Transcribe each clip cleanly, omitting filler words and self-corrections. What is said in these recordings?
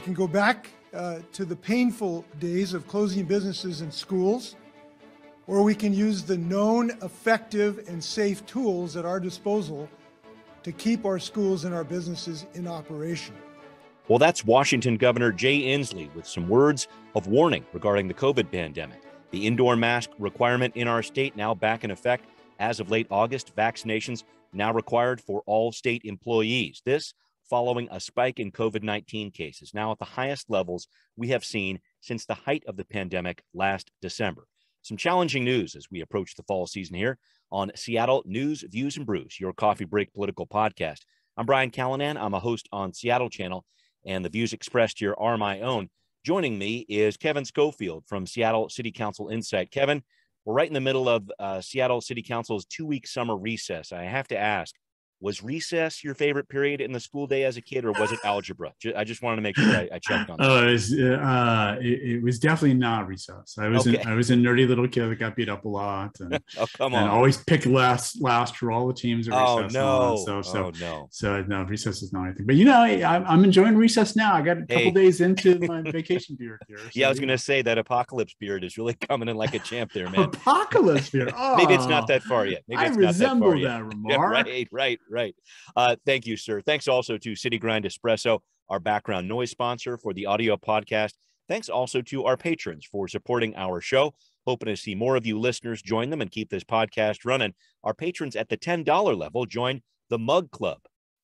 can go back to the painful days of closing businesses and schools, or we can use the known effective and safe tools at our disposal to keep our schools and our businesses in operation. Well, that's Washington Governor Jay Inslee with some words of warning regarding the COVID pandemic. The indoor mask requirement in our state now back in effect as of late August. Vaccinations now required for all state employees. This following a spike in COVID-19 cases, now at the highest levels we have seen since the height of the pandemic last December. Some challenging news as we approach the fall season here on Seattle News, Views, and Brews, your coffee break political podcast. I'm Brian Callanan. I'm a host on Seattle Channel, and the views expressed here are my own. Joining me is Kevin Schofield from Seattle City Council Insight. Kevin, we're right in the middle of Seattle City Council's 2-week summer recess. I have to ask, was recess your favorite period in the school day as a kid, or was it algebra? I just wanted to make sure I checked on that. It was definitely not recess. I was a nerdy little kid that got beat up a lot, and and always picked last for all the teams at recess. No, recess is not anything. But I'm enjoying recess now. I got a couple days into my vacation period here. So, I was going to say that apocalypse period is really coming in like a champ there, man. Apocalypse period. Oh, maybe it's not that far yet. I resemble that remark. Right. Thank you, sir. Thanks also to City Grind Espresso, our background noise sponsor for the audio podcast. Thanks also to our patrons for supporting our show. Hoping to see more of you listeners join them and keep this podcast running. Our patrons at the $10 level join the Mug Club.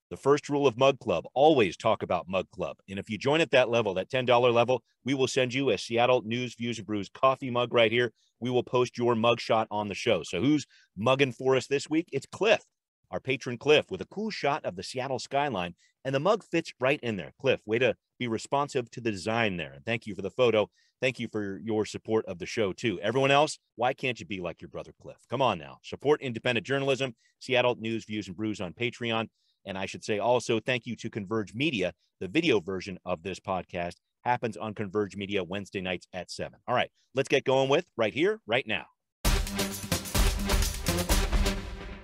The first rule of Mug Club, always talk about Mug Club. And if you join at that level, that $10 level, we will send you a Seattle News, Views, and Brews coffee mug right here. We will post your mug shot on the show. So who's mugging for us this week? It's Cliff. Our patron Cliff, with a cool shot of the Seattle skyline, and the mug fits right in there. Cliff, way to be responsive to the design there. And thank you for the photo. Thank you for your support of the show, too. Everyone else, why can't you be like your brother Cliff? Come on now. Support independent journalism, Seattle News, Views, and Brews on Patreon. And I should say also thank you to Converge Media. The video version of this podcast happens on Converge Media Wednesday nights at 7. All right, let's get going with right here, right now.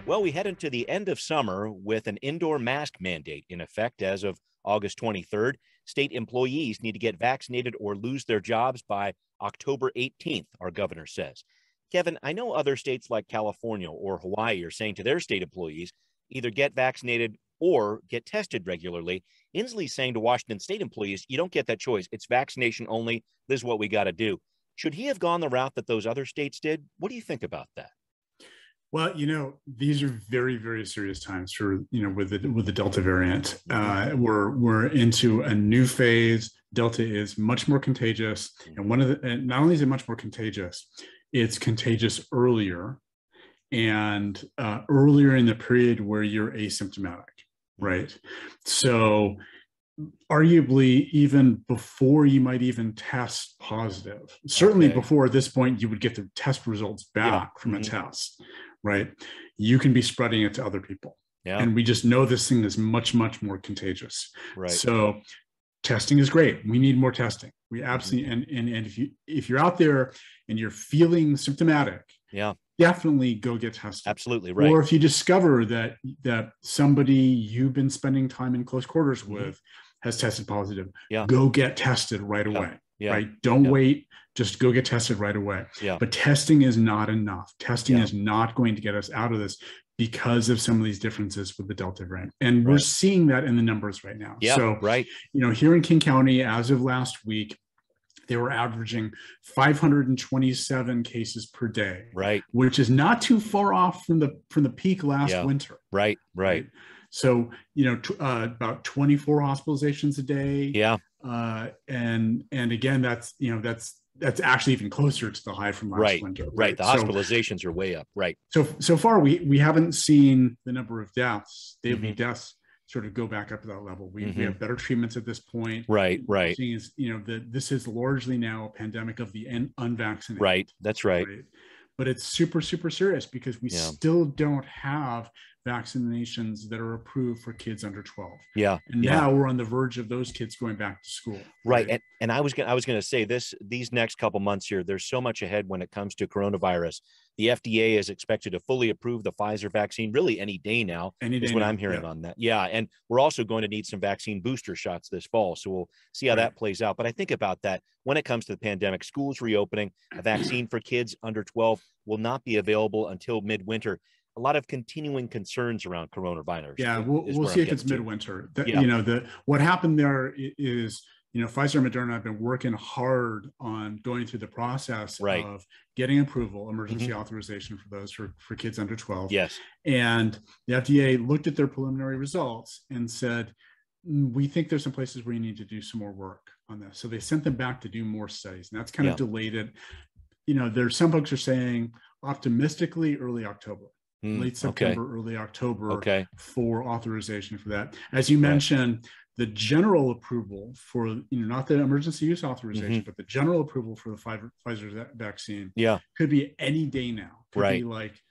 Well, we head into the end of summer with an indoor mask mandate in effect as of August 23rd. State employees need to get vaccinated or lose their jobs by October 18th, our governor says. Kevin, I know other states like California or Hawaii are saying to their state employees, either get vaccinated or get tested regularly. Inslee's saying to Washington state employees, you don't get that choice. It's vaccination only. This is what we got to do. Should he have gone the route that those other states did? What do you think about that? Well, these are very, very serious times for, with the Delta variant. We're into a new phase. Delta is much more contagious. And not only is it much more contagious, it's contagious earlier and earlier in the period where you're asymptomatic, right? So arguably even before you might even test positive, certainly before at this point, you would get the test results back from a test. Right. You can be spreading it to other people. Yeah. And we just know this thing is much, much more contagious. Right. So testing is great. We need more testing. We absolutely and if you're out there and you're feeling symptomatic, definitely go get tested. Absolutely right. Or if you discover that somebody you've been spending time in close quarters with has tested positive, go get tested right away. Yeah. Right. Don't wait. Just go get tested right away. Yeah. But testing is not enough. Testing is not going to get us out of this because of some of these differences with the Delta variant. And we're seeing that in the numbers right now. Yeah, so, here in King County, as of last week, they were averaging 527 cases per day. Right. Which is not too far off from the peak last winter. Right. So, about 24 hospitalizations a day. Yeah. And again, that's actually even closer to the high from last winter. Right. The hospitalizations are way up. Right. So far, we haven't seen the number of deaths, daily deaths, sort of go back up to that level. We have better treatments at this point. Right. Seeing is, this is largely now a pandemic of the unvaccinated. Right. That's right. But it's super, super serious because we still don't have vaccinations that are approved for kids under 12. Yeah. And now we're on the verge of those kids going back to school. Right. And I was going to say these next couple months here, there's so much ahead when it comes to coronavirus. The FDA is expected to fully approve the Pfizer vaccine really any day now, is what I'm hearing on that. Yeah. And we're also going to need some vaccine booster shots this fall. So we'll see how that plays out. But I think about that when it comes to the pandemic, schools reopening, a vaccine for kids under 12 will not be available until midwinter. A lot of continuing concerns around coronavirus. Yeah, we'll see if it's midwinter. What happened there is, Pfizer and Moderna have been working hard on going through the process of getting approval, emergency authorization for those for kids under 12. Yes. And the FDA looked at their preliminary results and said, we think there's some places where you need to do some more work on this. So they sent them back to do more studies, and that's kind of delayed it. There's some folks are saying optimistically early October. Late September, early October for authorization for that. As you mentioned, the general approval for, not the emergency use authorization, but the general approval for the Pfizer vaccine could be any day now. Could be like,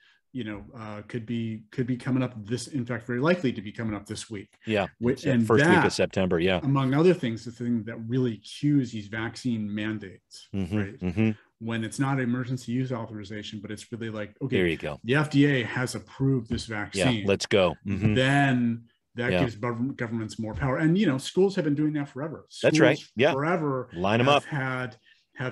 could be coming up in fact, very likely to be coming up this week. Yeah. And first week of September. Yeah. Among other things, the thing that really cues these vaccine mandates, right? When it's not emergency use authorization, but it's really like, okay, there you go. The FDA has approved this vaccine. Yeah, let's go. Then that gives governments more power. And, schools have been doing that forever. That's right. Yeah. Forever. Line them up. Have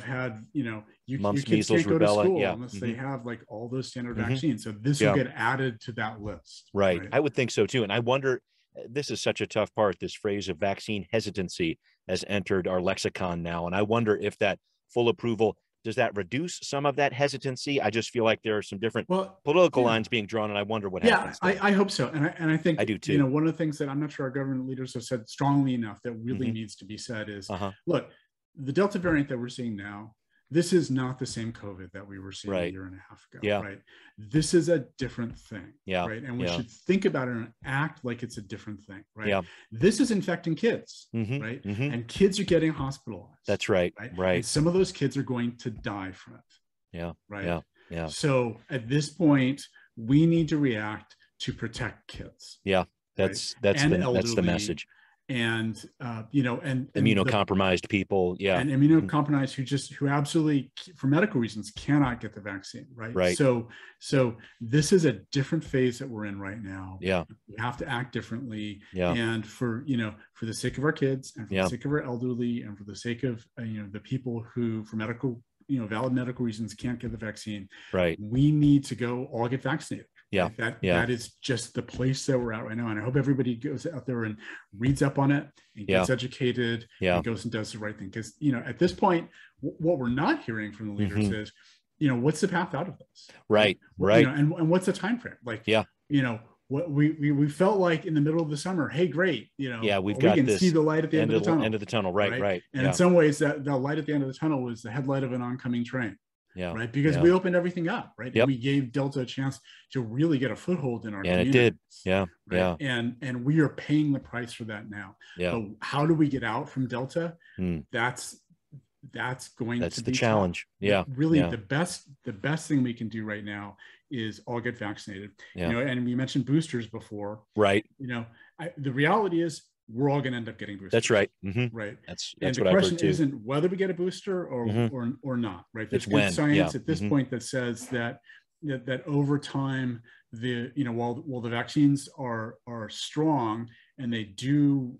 had, your Mumps, kids measles, can't go to rubella, school unless they have like all those standard vaccines. So this will get added to that list. Right. I would think so too. And I wonder, this is such a tough part. This phrase of vaccine hesitancy has entered our lexicon now. And I wonder if that full approval, does that reduce some of that hesitancy? I just feel like there are some different political lines being drawn, and I wonder what happens. Yeah, I hope so. And I think I do too. One of the things that I'm not sure our government leaders have said strongly enough that really needs to be said is, look, the Delta variant that we're seeing now, this is not the same COVID that we were seeing a year and a half ago, right? This is a different thing, right? And we should think about it and act like it's a different thing, right? Yeah. This is infecting kids, right? And kids are getting hospitalized. That's right, right. And some of those kids are going to die from it. Yeah, right. Yeah. So at this point, we need to react to protect kids. Yeah, that's the message. And and immunocompromised people, and immunocompromised who absolutely, for medical reasons, cannot get the vaccine, right? So this is a different phase that we're in right now. Yeah, we have to act differently. Yeah, and for the sake of our kids, and for the sake of our elderly, and for the sake of the people who, for medical valid medical reasons, can't get the vaccine. Right, we need to go all get vaccinated. Yeah, that is just the place that we're at right now, and I hope everybody goes out there and reads up on it and gets educated and goes and does the right thing. Because at this point, what we're not hearing from the leaders is, what's the path out of this? Right. And what's the time frame? Like, what we felt like in the middle of the summer. Hey, great, we can see the light at the end of the tunnel. Right. And in some ways, that the light at the end of the tunnel was the headlight of an oncoming train. Yeah. Right. Because we opened everything up. Right. And we gave Delta a chance to really get a foothold in our communities. And it did. Yeah. Right? Yeah. And we are paying the price for that now. Yeah. But how do we get out from Delta? That's the challenge. Tough. Yeah. Really, the best thing we can do right now is all get vaccinated. Yeah. And we mentioned boosters before. Right. The reality is, we're all going to end up getting boosters. That's right. Right. That's and what the I've heard question too. Isn't whether we get a booster or not. Right. There's good science at this point that says that over time, while the vaccines are strong and they do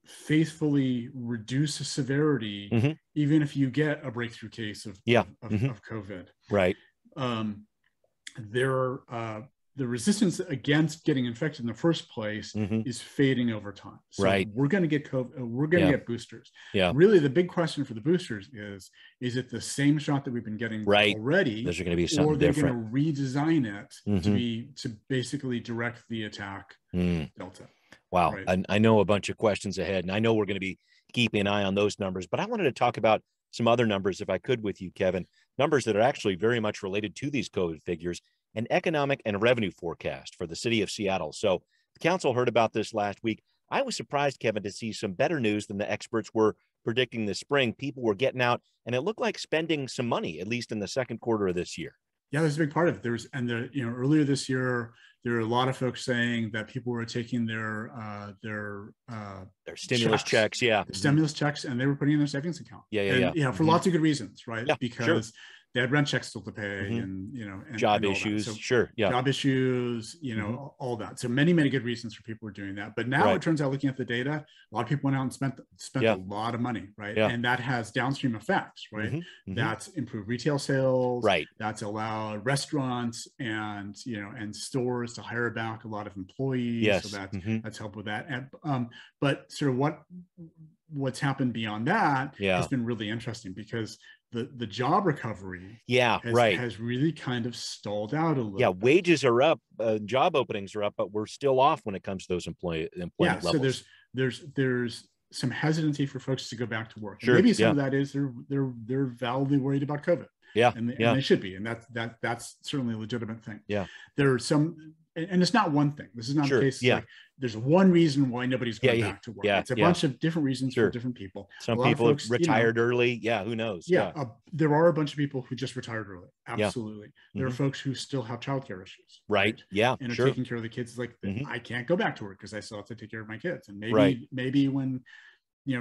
faithfully reduce the severity, even if you get a breakthrough case of COVID. Right. The resistance against getting infected in the first place is fading over time. So we're going to get COVID. We're going to get boosters. Yeah. Really, the big question for the boosters is it the same shot that we've been getting already? Those are going to be something different. Or are they going to redesign it to basically direct the attack Delta? Wow. Right. I know a bunch of questions ahead, and I know we're going to be keeping an eye on those numbers, but I wanted to talk about some other numbers, if I could, with you, Kevin, numbers that are actually very much related to these COVID figures, an economic and revenue forecast for the city of Seattle. So the council heard about this last week. I was surprised, Kevin, to see some better news than the experts were predicting this spring. People were getting out, and it looked like spending some money, at least in the second quarter of this year. Yeah, there's a big part of it. Earlier this year, there were a lot of folks saying that people were taking their stimulus checks, yeah, the stimulus checks, and they were putting in their savings account. And for lots of good reasons, right? Yeah, because they had rent checks still to pay, and job issues, job issues, all that. So many good reasons for people were doing that. But now it turns out, looking at the data, a lot of people went out and spent a lot of money, right? And that has downstream effects, right? That's improved retail sales, right? That's allowed restaurants and stores to hire back a lot of employees. So that's helped with that. And but sort of what's happened beyond that has been really interesting, because the job recovery has really kind of stalled out a little. Yeah, wages are up, job openings are up, but we're still off when it comes to those employment levels. So there's some hesitancy for folks to go back to work. Maybe some of that is they're validly worried about COVID. And they should be, and that's certainly a legitimate thing. There are some, and it's not one thing. This is not a case. Like, there's one reason why nobody's going back to work. It's a bunch of different reasons for different people. Some people have retired early. Who knows? There are a bunch of people who just retired early. Absolutely. There are folks who still have childcare issues. Right. And are taking care of the kids. Like, I can't go back to work because I still have to take care of my kids. And maybe when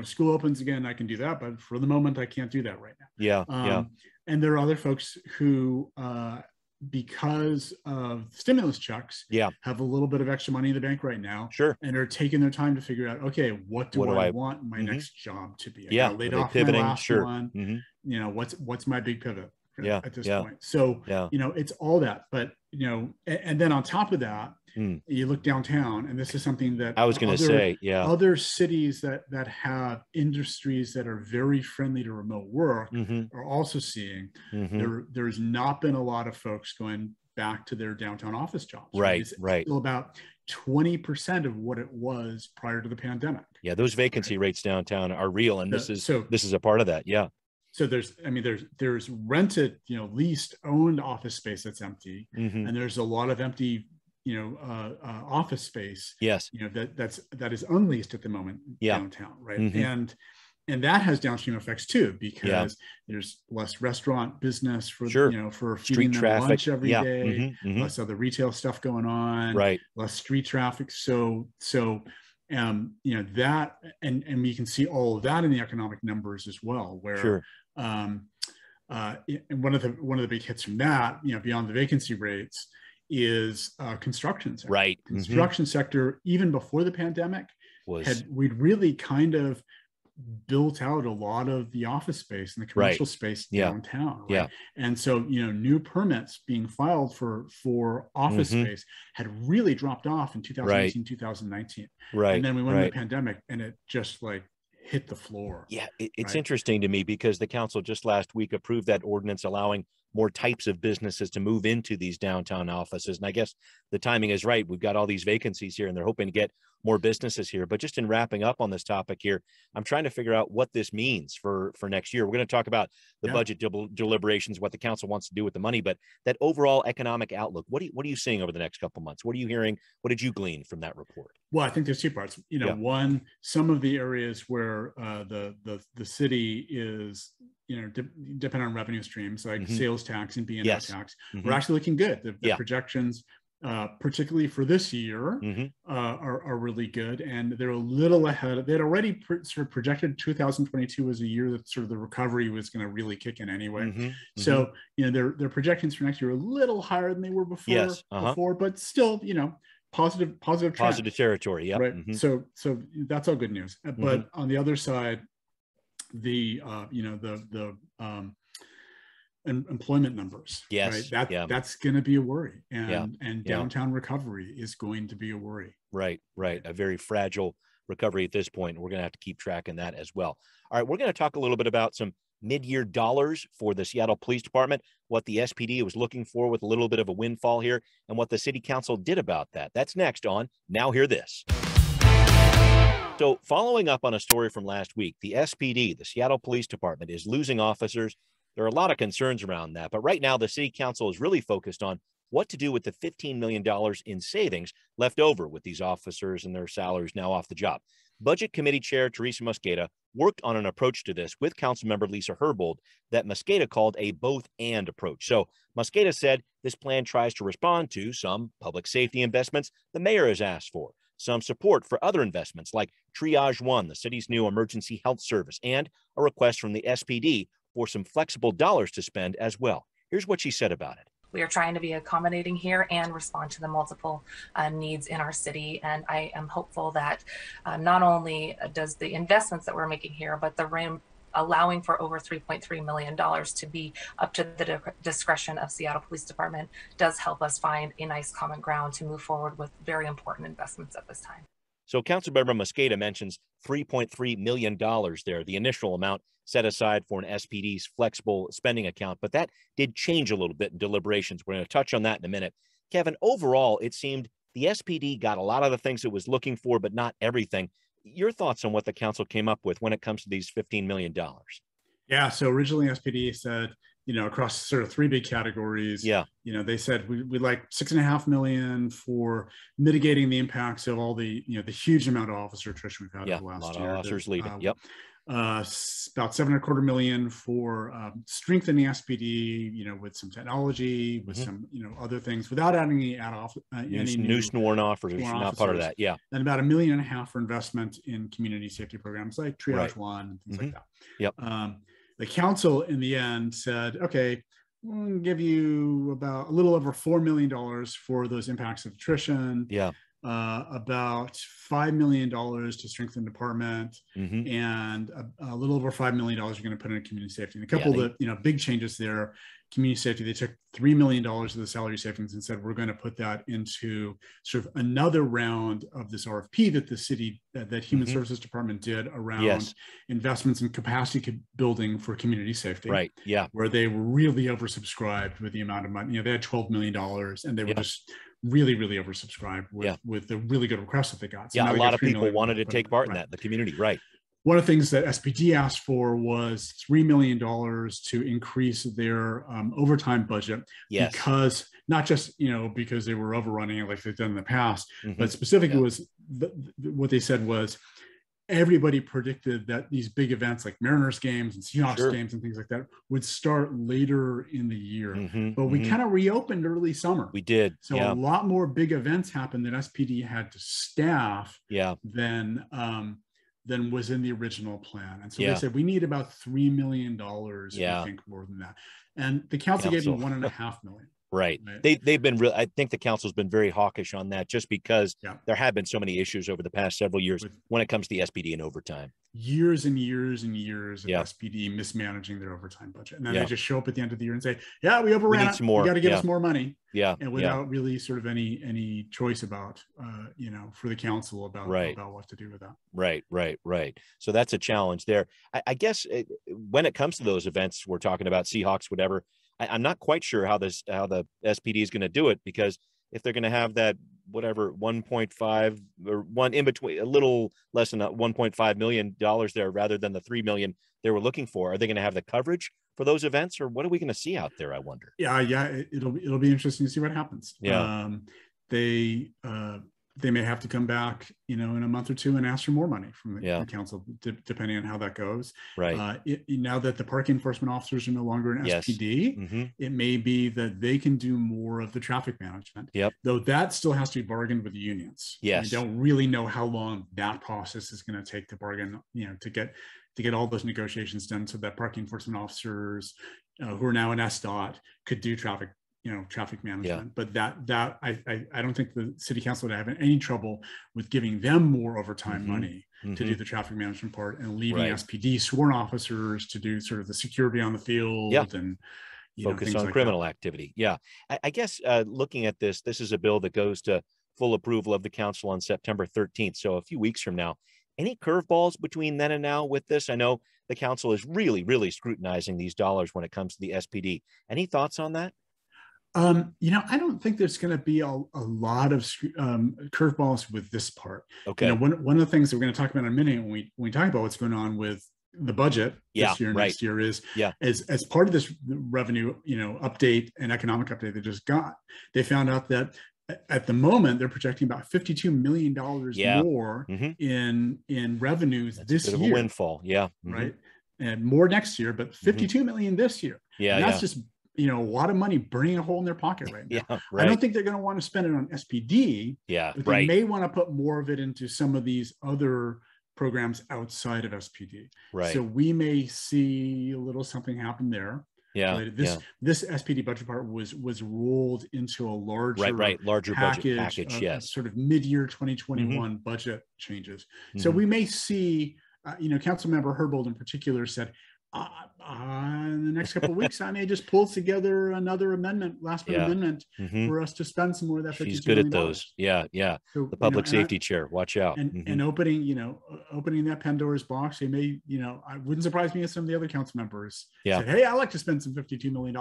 school opens again, I can do that. But for the moment, I can't do that right now. And there are other folks who, because of stimulus checks, have a little bit of extra money in the bank right now, and are taking their time to figure out, okay, what do I want my next job to be? I got laid off my last one. What's my big pivot at this point? So it's all that. But and then on top of that, you look downtown, and this is something that I was going to say, other cities that have industries that are very friendly to remote work are also seeing. There's not been a lot of folks going back to their downtown office jobs. It's still about 20% of what it was prior to the pandemic. Those vacancy rates downtown are real, and this is a part of that. So there's rented, leased, owned office space that's empty, and there's a lot of empty office space that is unleased at the moment downtown, right? And that has downstream effects too, because there's less restaurant business for for feeding them lunch every day, less other retail stuff going on, less street traffic. So that, and we can see all of that in the economic numbers as well, where and one of the big hits from that, beyond the vacancy rates, is construction sector. Construction sector, even before the pandemic, we'd really kind of built out a lot of the office space and the commercial space downtown. And so, new permits being filed for office space had really dropped off in 2018, 2019. And then we went into the pandemic, and it just hit the floor. It's interesting to me, because the council just last week approved that ordinance allowing more types of businesses to move into these downtown offices. And I guess the timing is right. We've got all these vacancies here, and they're hoping to get more businesses here. But just in wrapping up on this topic here, I'm trying to figure out what this means for next year. We're going to talk about the budget deliberations, what the council wants to do with the money, but that overall economic outlook, what are you seeing over the next couple of months? What are you hearing? What did you glean from that report? Well, I think there's two parts. One, some of the areas where the city is, depending on revenue streams like sales tax and B&O tax, we're actually looking good. The projections, particularly for this year, are really good, and they're a little ahead. They'd already sort of projected 2022 as a year that sort of the recovery was going to really kick in anyway. So their projections for next year are a little higher than they were before, but still positive territory. Right. So that's all good news. But on the other side, the employment numbers, that's going to be a worry, and downtown recovery is going to be a worry. Right. A very fragile recovery at this point. We're going to have to keep tracking that as well. All right, we're going to talk a little bit about some mid-year dollars for the Seattle Police Department, what the SPD was looking for with a little bit of a windfall here, and what the City Council did about that. That's next on Now Hear This. So following up on a story from last week, the SPD, the Seattle Police Department, is losing officers. There are a lot of concerns around that, but right now the City Council is really focused on what to do with the $15 million in savings left over with these officers and their salaries now off the job. Budget Committee Chair Teresa Mosqueda worked on an approach to this with Councilmember Lisa Herbold that Mosqueda called a both-and approach. So Mosqueda said this plan tries to respond to some public safety investments the mayor has asked for, some support for other investments like Triage One, the city's new emergency health service, and a request from the SPD for some flexible dollars to spend as well. Here's what she said about it. We are trying to be accommodating here and respond to the multiple needs in our city. And I am hopeful that not only does the investments that we're making here, but the allowing for over $3.3 million to be up to the discretion of Seattle Police Department does help us find a nice common ground to move forward with very important investments at this time. So Councilmember Mosqueda mentions $3.3 million there, the initial amount set aside for an SPD's flexible spending account, but that did change a little bit in deliberations. We're going to touch on that in a minute. Kevin, overall, it seemed the SPD got a lot of the things it was looking for, but not everything. Your thoughts on what the council came up with when it comes to these $15 million? Yeah, so originally SPD said, across sort of three big categories. They said we'd like $6.5 million for mitigating the impacts of all the, the huge amount of officer attrition we've had over the last year. A lot of officers leaving. About $7.25 million for strengthening SPD, with some technology, with some, other things, without adding any new sworn officers. Not part of that. Yeah. And about $1.5 million for investment in community safety programs like Triage One and things like that. The council in the end said, okay, we'll give you about a little over $4 million for those impacts of attrition. About $5 million to strengthen the department, and a little over $5 million you're going to put in community safety. And a couple of the big changes there. Community safety, they took $3 million of the salary savings and said we're going to put that into sort of another round of this RFP that the city, that Human Services Department did around investments in capacity building for community safety. Where they were really oversubscribed with the amount of money. They had $12 million, and they were just really oversubscribed with the really good requests that they got. So a lot of people wanted to take part in that, the community, One of the things that SPD asked for was $3 million to increase their overtime budget, because not just, because they were overrunning it like they've done in the past, but specifically was what they said was everybody predicted that these big events like Mariners games and Seahawks games and things like that would start later in the year. But we kind of reopened early summer. We did. So a lot more big events happened that SPD had to staff than was in the original plan. And so they said, we need about $3 million, I think more than that. And the council gave them $1.5 million. They've been real. I think the council's been very hawkish on that, just because there have been so many issues over the past several years when it comes to the SPD and overtime. Years and years and years of SPD mismanaging their overtime budget. And then they just show up at the end of the year and say, we overran it. You got to give us more money. And without really sort of any choice about, for the council about what to do with that. Right. So that's a challenge there. I guess when it comes to those events, we're talking about Seahawks, whatever, I'm not quite sure how the SPD is going to do it, because if they're going to have that, whatever, 1.5 or one in between, a little less than $1.5 million there rather than the 3 million they were looking for, are they going to have the coverage for those events, or what are we going to see out there, I wonder? It'll be interesting to see what happens. They may have to come back, in a month or two and ask for more money from the council, depending on how that goes. Now that the parking enforcement officers are no longer in SPD, it may be that they can do more of the traffic management. Though that still has to be bargained with the unions. I don't really know how long that process is going to take to bargain, to get all those negotiations done, so that parking enforcement officers who are now in SDOT could do traffic management. But that I don't think the city council would have any trouble with giving them more overtime money to do the traffic management part, and leaving SPD sworn officers to do sort of the security on the field and focus on criminal activity. I guess looking at this is a bill that goes to full approval of the council on September 13th. So a few weeks from now. Any curveballs between then and now with this? I know the council is really scrutinizing these dollars when it comes to the SPD. Any thoughts on that? I don't think there's going to be a lot of curveballs with this part. One of the things that we're going to talk about in a minute when we talk about what's going on with the budget this year, next year, is as part of this revenue, update and economic update they just got, they found out that at the moment, they're projecting about $52 million more in revenues this year. A bit of a windfall, right, and more next year, but $52 million this year. Yeah, and that's just a lot of money burning a hole in their pocket right now. I don't think they're going to want to spend it on SPD. But they may want to put more of it into some of these other programs outside of SPD. So we may see a little something happen there. This SPD budget part was rolled into a larger package, sort of mid-year 2021 budget changes. So we may see, Councilmember Herbold in particular said, in the next couple of weeks, I may just pull together another amendment, last minute amendment, for us to spend some more of that $52 million. She's good at those. So, the public safety chair, watch out. And opening that Pandora's box, they may, I wouldn't surprise me if some of the other council members said, hey, I like to spend some $52 million.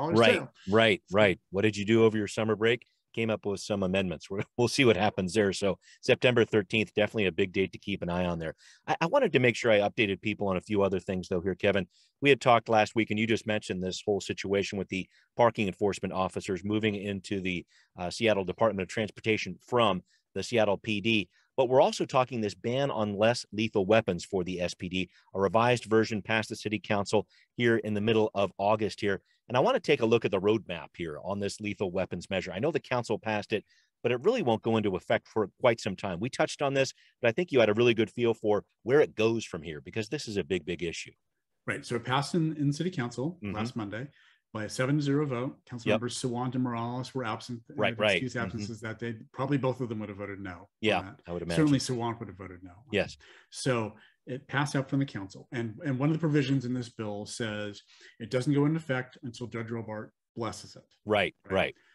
Right. What did you do over your summer break? Came up with some amendments. We'll see what happens there. So September 13th, definitely a big date to keep an eye on there. I wanted to make sure I updated people on a few other things though here, Kevin. We had talked last week and you just mentioned this whole situation with the parking enforcement officers moving into the Seattle Department of Transportation from the Seattle PD. But we're also talking this ban on less lethal weapons for the SPD, a revised version passed the city council here in the middle of August here. And I want to take a look at the roadmap here on this lethal weapons measure. I know the council passed it, but it really won't go into effect for quite some time. We touched on this, but I think you had a really good feel for where it goes from here, because this is a big, big issue. Right. So it passed in city council last Monday by a 7-0 vote. Council members Sawant and Morales were absent. Excused absences that day. Probably both of them would have voted no. I would imagine. Certainly Sawant would have voted no. Yes. So it passed out from the council. And one of the provisions in this bill says it doesn't go into effect until Judge Robart blesses it. Right.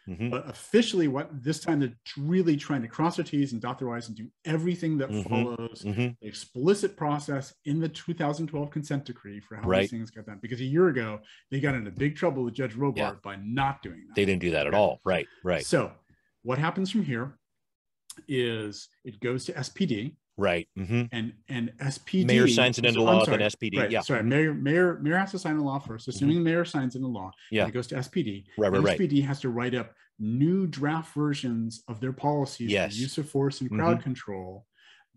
But officially, what this time they're really trying to cross their T's and dot their I's and do everything that follows the explicit process in the 2012 consent decree for how these things got done. Because a year ago, they got into big trouble with Judge Robart by not doing that. They didn't do that at all. Right. So what happens from here is it goes to SPD. Right. And SPD. Mayor signs it into law, then SPD. Sorry, mayor has to sign the law first, assuming the mayor signs into law. It goes to SPD. SPD has to write up new draft versions of their policies for use of force and crowd control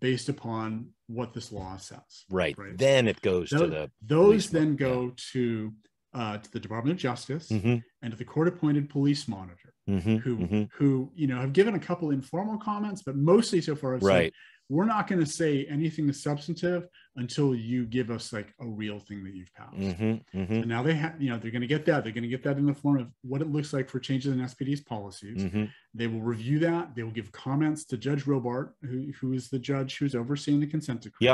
based upon what this law says. Right. Then it goes to those then go to the Department of Justice and to the court-appointed police monitor, who have given a couple informal comments, but mostly so far have said, we're not going to say anything substantive until you give us like a real thing that you've passed. And now they have, they're going to get that. They're going to get that in the form of what it looks like for changes in SPD's policies. They will review that. They will give comments to Judge Robart, who is the judge who's overseeing the consent decree.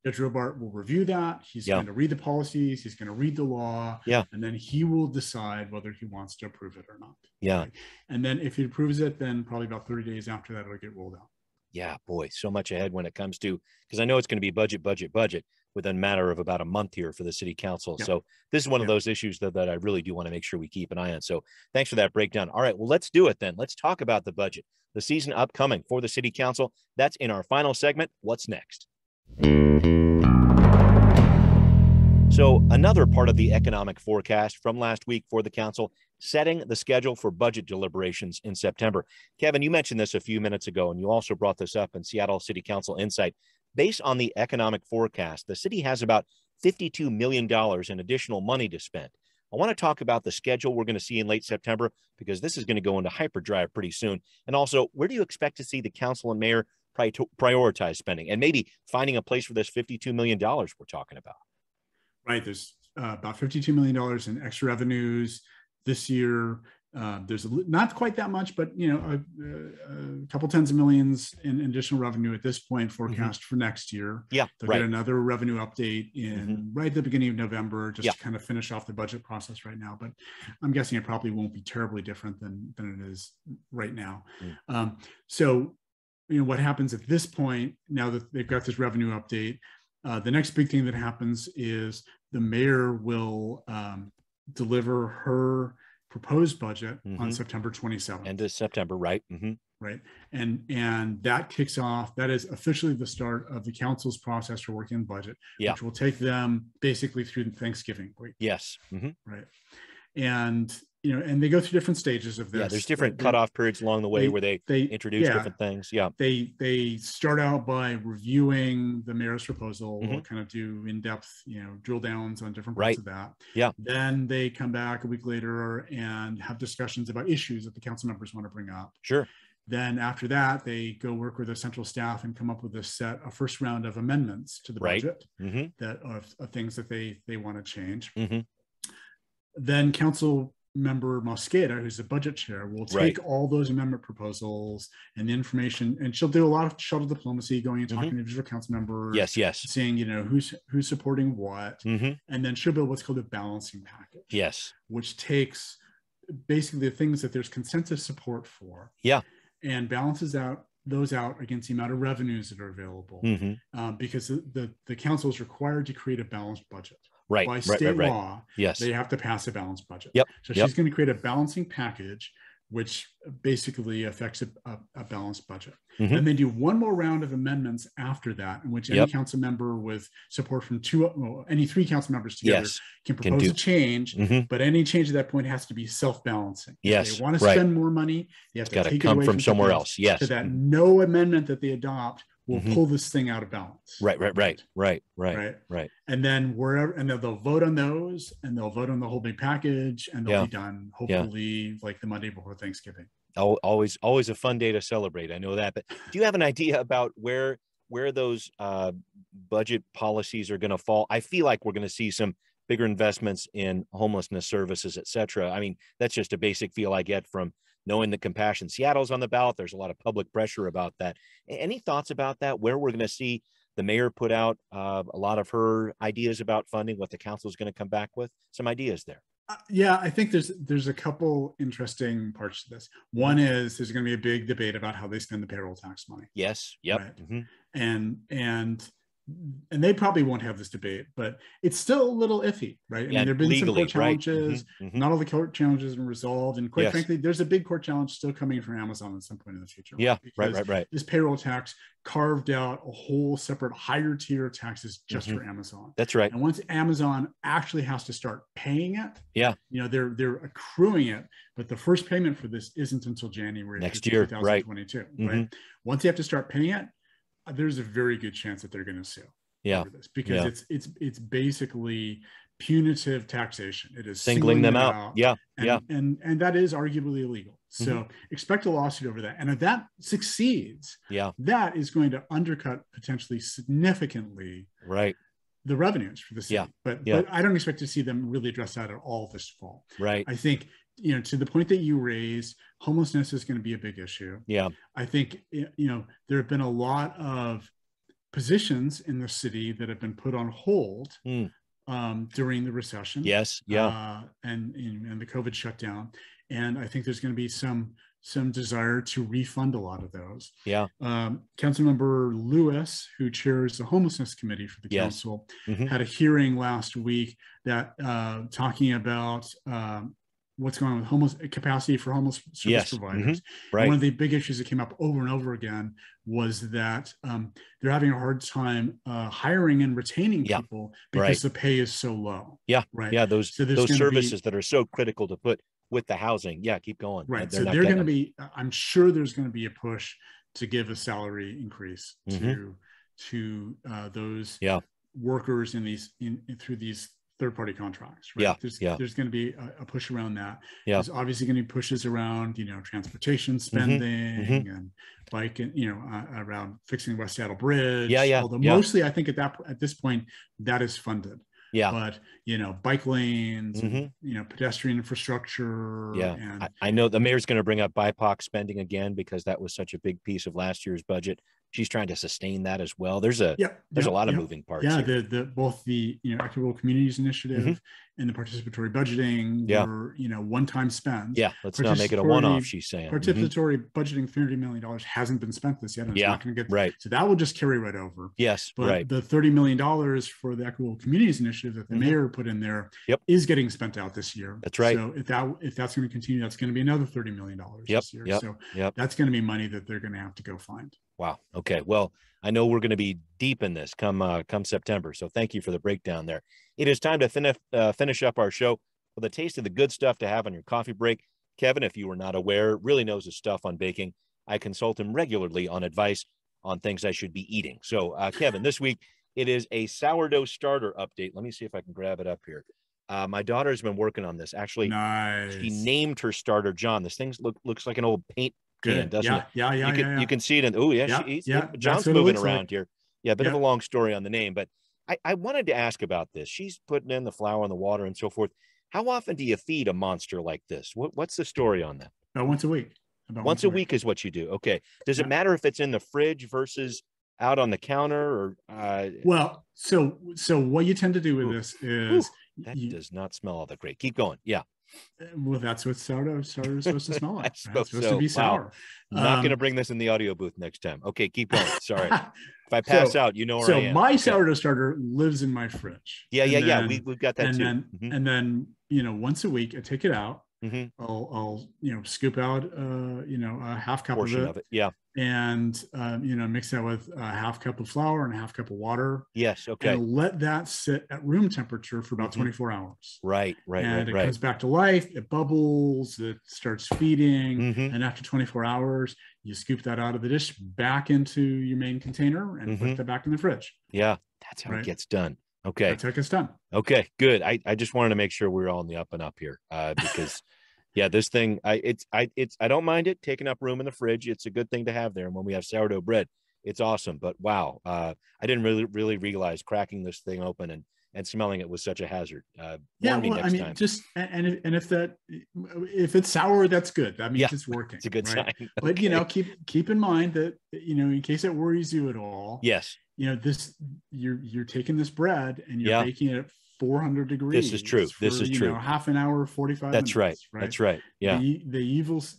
Judge Robart will review that. He's going to read the policies. He's going to read the law. And then he will decide whether he wants to approve it or not. And then if he approves it, then probably about 30 days after that, it'll get rolled out. Yeah, boy, so much ahead when it comes to, because I know it's going to be budget within a matter of about a month here for the city council. So this is one of those issues that I really do want to make sure we keep an eye on. So thanks for that breakdown. All right, well, let's do it then. Let's talk about the budget, the season upcoming for the city council. That's in our final segment. What's next? So another part of the economic forecast from last week for the council, setting the schedule for budget deliberations in September. Kevin, you mentioned this a few minutes ago, and you also brought this up in Seattle City Council Insight. Based on the economic forecast, the city has about $52 million in additional money to spend. I want to talk about the schedule we're going to see in late September, because this is going to go into hyperdrive pretty soon. And also, where do you expect to see the council and mayor prioritize spending, and maybe finding a place for this $52 million we're talking about? Right. There's about $52 million in extra revenues this year. There's not quite that much, but a couple tens of millions in additional revenue at this point forecast for next year. They'll get another revenue update in right at the beginning of November, just to kind of finish off the budget process right now. But I'm guessing it probably won't be terribly different than it is right now. So what happens at this point, now that they've got this revenue update, the next big thing that happens is the mayor will deliver her proposed budget on September 27th. End of September, right? Right. And that kicks off, that is officially the start of the council's process for working on budget, which will take them basically through Thanksgiving week. Yes. Right. And and they go through different stages of this. Yeah, there's different cutoff periods along the way where they introduce different things. Yeah, they start out by reviewing the mayor's proposal, kind of do in-depth, drill downs on different parts of that. Yeah. Then they come back a week later and have discussions about issues that the council members want to bring up. Sure. Then after that, they go work with their central staff and come up with a first round of amendments to the budget that of things that they want to change. Then council member Mosqueda, who's the budget chair, will take all those amendment proposals and the information, and she'll do a lot of shuttle diplomacy, going and talking to individual council members. Yes. Seeing, who's supporting what. And then she'll build what's called a balancing package. Yes. Which takes basically the things that there's consensus support for. Yeah. And balances those out against the amount of revenues that are available. Because the council is required to create a balanced budget. By state law, they have to pass a balanced budget. So she's going to create a balancing package, which basically affects a balanced budget. Then they do one more round of amendments after that, in which any council member with support from any three council members together can propose a change, but any change at that point has to be self-balancing. Yes, if they want to spend more money, they have to take it away from somewhere else. So that no amendment that they adopt will pull this thing out of balance. Right. And then they'll vote on those, and they'll vote on the whole big package, and they'll be done hopefully like the Monday before Thanksgiving. Always a fun day to celebrate. I know that. But do you have an idea about where those budget policies are going to fall? I feel like we're going to see some bigger investments in homelessness services, et cetera. I mean, that's just a basic feel I get from knowing that Compassion Seattle's on the ballot. There's a lot of public pressure about that. Any thoughts about that, where we're going to see the mayor put out a lot of her ideas about funding, what the council is going to come back with? Some ideas there. I think there's a couple interesting parts to this. One is there's going to be a big debate about how they spend the payroll tax money. Yes. Yep. Right? And they probably won't have this debate, but it's still a little iffy, right? I mean, there've been some court challenges. Not all the court challenges have been resolved, and quite frankly, there's a big court challenge still coming from Amazon at some point in the future. Right. This payroll tax carved out a whole separate higher tier taxes just for Amazon. That's right. And once Amazon actually has to start paying it, they're accruing it, but the first payment for this isn't until January next year, 2022. Right? Once they have to start paying it, there's a very good chance that they're going to sue over this, because it's basically punitive taxation. It is singling them out. And that is arguably illegal. So expect a lawsuit over that. And if that succeeds, that is going to undercut potentially significantly the revenues for the city. But I don't expect to see them really address that at all this fall. I think, to the point that you raised, homelessness is going to be a big issue. I think, there have been a lot of positions in the city that have been put on hold during the recession. And the COVID shutdown. And I think there's going to be some desire to refund a lot of those. Councilmember Lewis, who chairs the homelessness committee for the council, had a hearing last week that talking about what's going on with capacity for homeless service providers. One of the big issues that came up over and over again was that they're having a hard time hiring and retaining people because the pay is so low. Those services that are so critical to put with the housing. Keep going. So they're going to be, I'm sure there's going to be a push to give a salary increase to those workers through these third-party contracts. There's going to be a push around that. There's obviously going to be pushes around, transportation spending and bike and, around fixing West Seattle Bridge. Although mostly I think at this point that is funded. But, bike lanes, pedestrian infrastructure. And I know the mayor's going to bring up BIPOC spending again, because that was such a big piece of last year's budget. She's trying to sustain that as well. There's a lot of moving parts. Both the Equitable Communities Initiative and the participatory budgeting were one-time spends. Let's not make it a one-off. She's saying participatory budgeting $30 million hasn't been spent this yet. And it's not going to get so that will just carry right over. But the $30 million for the Equitable Communities Initiative that the mayor put in there is getting spent out this year. That's right. So if that's going to continue, that's going to be another $30 million this year. So that's going to be money that they're going to have to go find. Wow. Okay. Well, I know we're going to be deep in this come September. So thank you for the breakdown there. It is time to finish up our show with a taste of the good stuff to have on your coffee break. Kevin, if you were not aware, really knows his stuff on baking. I consult him regularly on advice on things I should be eating. So, Kevin, this week it is a sourdough starter update. Let me see if I can grab it up here. My daughter's been working on this. Actually, nice. She named her starter John. This thing looks like an old paint can, doesn't it? Yeah. You can see it in. Oh, yeah. John's moving around here. Yeah, a bit of a long story on the name, but I wanted to ask about this. She's putting in the flour and the water and so forth. How often do you feed a monster like this? What's the story on that? Once a week. Once a week is what you do. Okay. Does it matter if it's in the fridge versus out on the counter or? Well, so what you tend to do with this is that does not smell all that great. Keep going. Yeah. Well, that's what sourdough is supposed to smell like. It's supposed to be sour. Wow. Not going to bring this in the audio booth next time. Okay, keep going. Sorry. If I pass out, you know where I am. So my sourdough starter lives in my fridge. Yeah. We've got that too. And then once a week I take it out. I'll scoop out a half cup portion of it. Yeah. And mix that with a half cup of flour and a half cup of water. Yes. Okay. And let that sit at room temperature for about 24 hours. Right. And it comes back to life. It bubbles. It starts feeding. And after 24 hours, you scoop that out of the dish back into your main container and put that back in the fridge. Yeah. That's how it gets done. Okay. That's how it gets done. Okay, good. I just wanted to make sure we're all in the up and up here because this thing, I don't mind it taking up room in the fridge. It's a good thing to have there. And when we have sourdough bread, it's awesome. But wow, I didn't really realize cracking this thing open and smelling it was such a hazard. Next time. Just if it's sour, that's good. That means it's working. It's a good sign. Okay. But keep in mind that in case it worries you at all. Yes. This you're taking this bread and you're baking it at 400 degrees. This is true. This is true. Half an hour, 45 minutes. That's right. Yeah. The evils,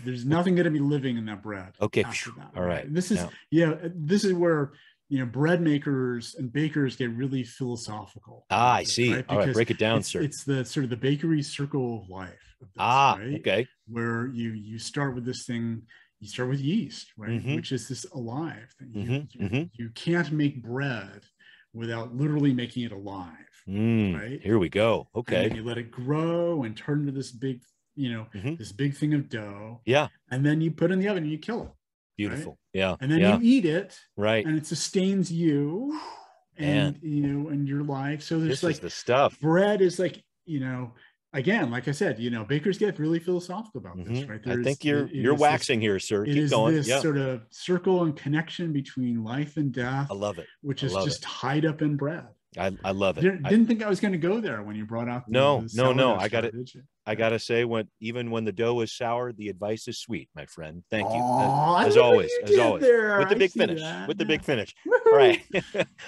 there's nothing going to be living in that bread. Okay. That, all right. This is where bread makers and bakers get really philosophical. I see. Right? All right, break it down, sir. It's the sort of the bakery circle of life. Okay. Where you start with this thing. You start with yeast, right? Which is this alive thing. You can't make bread without literally making it alive, right? Here we go. Okay. And you let it grow and turn into this big, this big thing of dough. Yeah. And then you put it in the oven and you kill it. Beautiful. Right? Yeah. And then you eat it. Right. And it sustains you and and your life. So there's this is the stuff. Bread is like, again, like I said, bakers get really philosophical about this, right? I think you're waxing here, sir. Keep going. This sort of circle and connection between life and death. I love it. Which is just tied up in bread. I love it. Didn't think I was going to go there when you brought out. No. I got to say, even when the dough is sour, the advice is sweet, my friend. Thank you. As always. With the big finish. With the big finish. All right.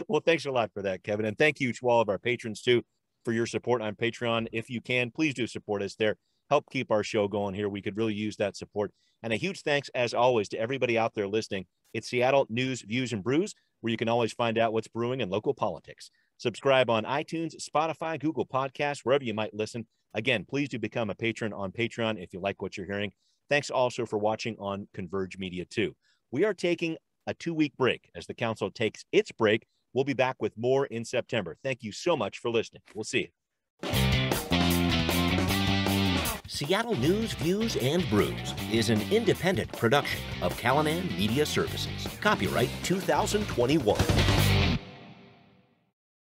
Well, thanks a lot for that, Kevin. And thank you to all of our patrons too for your support on Patreon. If you can, please do support us there. Help keep our show going here. We could really use that support. And a huge thanks, as always, to everybody out there listening. It's Seattle News, Views, and Brews, where you can always find out what's brewing in local politics. Subscribe on iTunes, Spotify, Google Podcasts, wherever you might listen. Again, please do become a patron on Patreon if you like what you're hearing. Thanks also for watching on Converge Media too. We are taking a 2-week break as the council takes its break. We'll be back with more in September. Thank you so much for listening. We'll see you. Seattle News, Views, and Brews is an independent production of Callanan Media Services. Copyright 2021.